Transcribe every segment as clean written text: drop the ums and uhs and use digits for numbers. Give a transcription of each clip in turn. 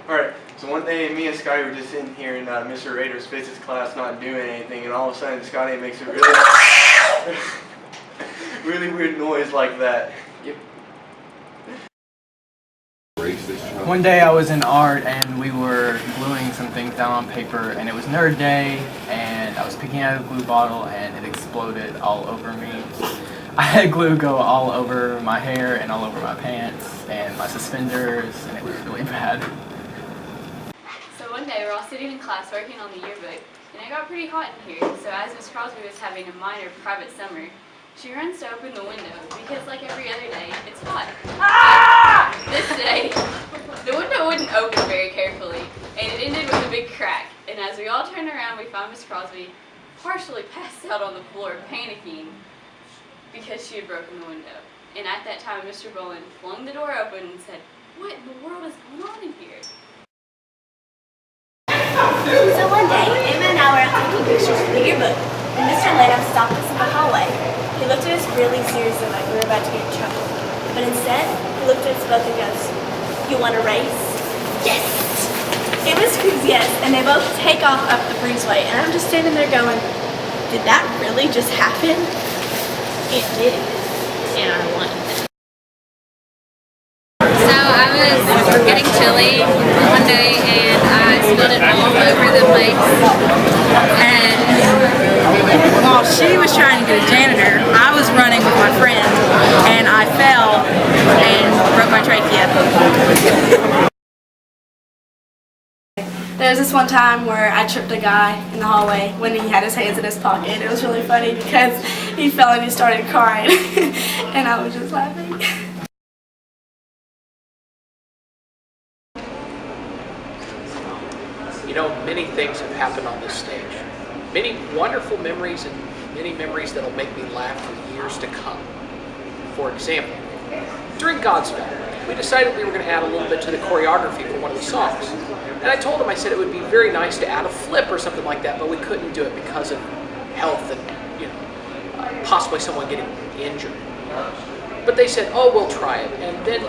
Alright, so one day me and Scotty were just sitting here in Mr. Rader's physics class not doing anything, and all of a sudden Scotty makes a really, really weird noise like that. Yep. One day I was in art and we were gluing some things down on paper, and it was nerd day, and I was picking out a glue bottle and it exploded all over me. I had glue go all over my hair and all over my pants and my suspenders, and it was really bad. So one day we're all sitting in class working on the yearbook, and it got pretty hot in here, so as Miss Crosby was having a minor private summer, she runs to open the window because, like every other day, it's hot. This day, the window wouldn't open very carefully, and it ended with a big crack. And as we all turned around, we found Miss Crosby partially passed out on the floor, panicking because she had broken the window. And at that time, Mr. Bowen flung the door open and said, "What in the world is going on in here?" So one day, Emma and I were out taking pictures for the yearbook, and Mr. Lanham stopped us in the hallway. He looked at us really seriously, like we were about to get in trouble. But instead, he looked at us both and goes, "You want to race?" Yes! Emma screams yes, and they both take off up the breezeway, and I'm just standing there going, did that really just happen? It did, and I won. So I was getting chili one day and I spilled it all over the place. And while she was trying to get a janitor, I was running with my friend and I fell and broke my trachea. There was this one time where I tripped a guy in the hallway when he had his hands in his pocket. It was really funny because he fell and he started crying and I was just laughing. You know, many things have happened on this stage. Many wonderful memories and many memories that'll make me laugh for years to come. For example, during Godspell, we decided we were going to add a little bit to the choreography for one of the songs. And I told him, I said it would be very nice to add a flip or something like that, but we couldn't do it because of health and, you know, possibly someone getting injured. But they said, oh, we'll try it. And then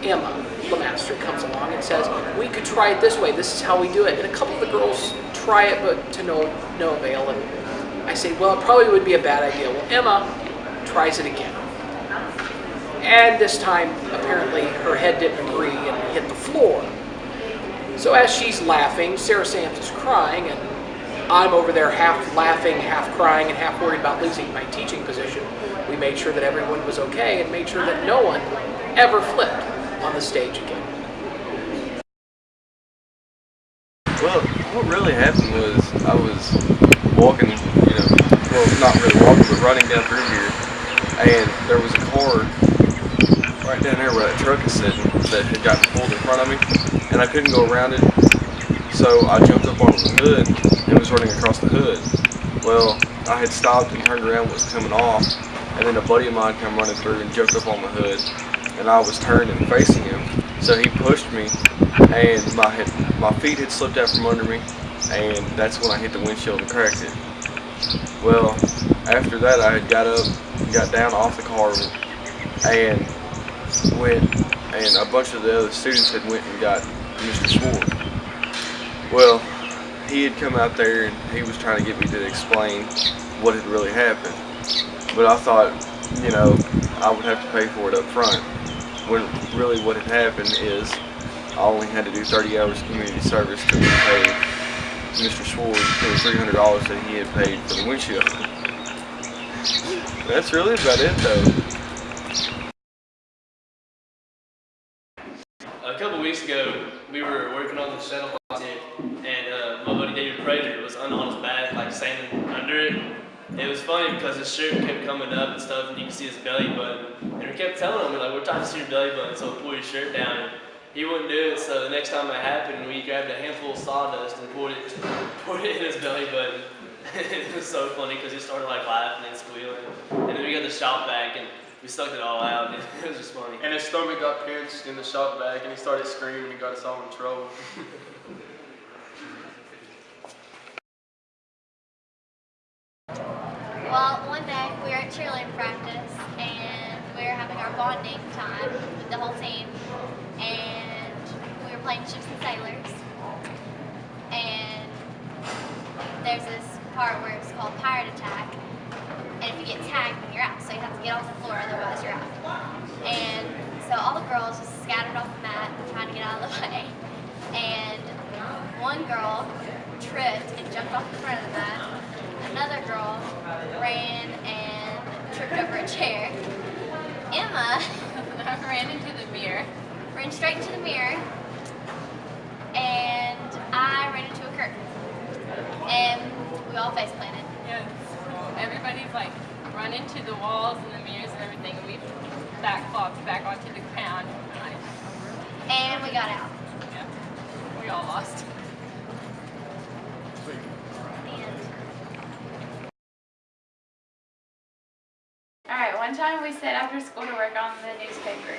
Emma, the master, comes along and says, we could try it this way, this is how we do it. And a couple of the girls try it, but to no avail. And I say, well, it probably would be a bad idea. Well, Emma tries it again. And this time, apparently, her head didn't agree and hit the floor. So as she's laughing, Sarah Sams is crying, and I'm over there half laughing, half crying, and half worried about losing my teaching position. We made sure that everyone was okay and made sure that no one ever flipped on the stage again. Well, what really happened was I was walking, well, not really walking, but running down through here, and there was a car right down there where that truck is sitting that had gotten pulled in front of me, and I couldn't go around it, so I jumped up on the hood and was running across the hood. Well, I had stopped and turned around, was coming off, and then a buddy of mine came running through and jumped up on the hood, and I was turned and facing him, so he pushed me, and my feet had slipped out from under me, and that's when I hit the windshield and cracked it. Well, after that I had got up, got down off the car, and went, and a bunch of the other students had went and got Mr. Sword. Well, he had come out there and he was trying to get me to explain what had really happened. But I thought, I would have to pay for it up front. When really what had happened is I only had to do 30 hours of community service to pay Mr. Sword for the $300 that he had paid for the windshield. That's really about it though. A couple weeks ago, we were working on the shuttle tent, and my buddy David Prater was on his back, like standing under it. It was funny because his shirt kept coming up and stuff, and you could see his belly button. And we kept telling him, we're trying to see your belly button, so we pulled his shirt down. And he wouldn't do it, so the next time it happened, we grabbed a handful of sawdust and poured it in his belly button. It was so funny because he started like laughing and squealing. And then we got the shop vac and we sucked it all out. It was just funny. And his stomach got pinched in the shop vac, and he started screaming and got us all in trouble. Well, one day we were at cheerleading practice and we were having our bonding time with the whole team, and we were playing ships and sailors. And there's this part where it's called pirate attack. And if you get tagged, then you're out. So you have to get off the floor, otherwise you're out. And so all the girls just scattered off the mat trying to get out of the way. And one girl tripped and jumped off the front of the mat. Another girl ran and tripped over a chair. Emma ran into the mirror, ran straight into the mirror, and I ran into a curtain. And we all face planted. Yes. Everybody's like run into the walls and the mirrors and everything. We backflopped back onto the ground. And we got out. Yeah. We all lost. Alright, one time we stayed after school to work on the newspaper.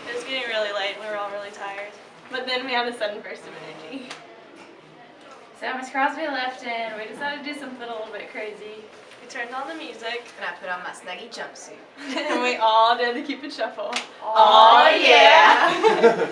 It was getting really late and we were all really tired. But then we had a sudden burst of energy. So Miss Crosby left and we decided to do something a little bit crazy. We turned on the music. And I put on my snuggy jumpsuit. And we all did the Cupid Shuffle. Oh yeah!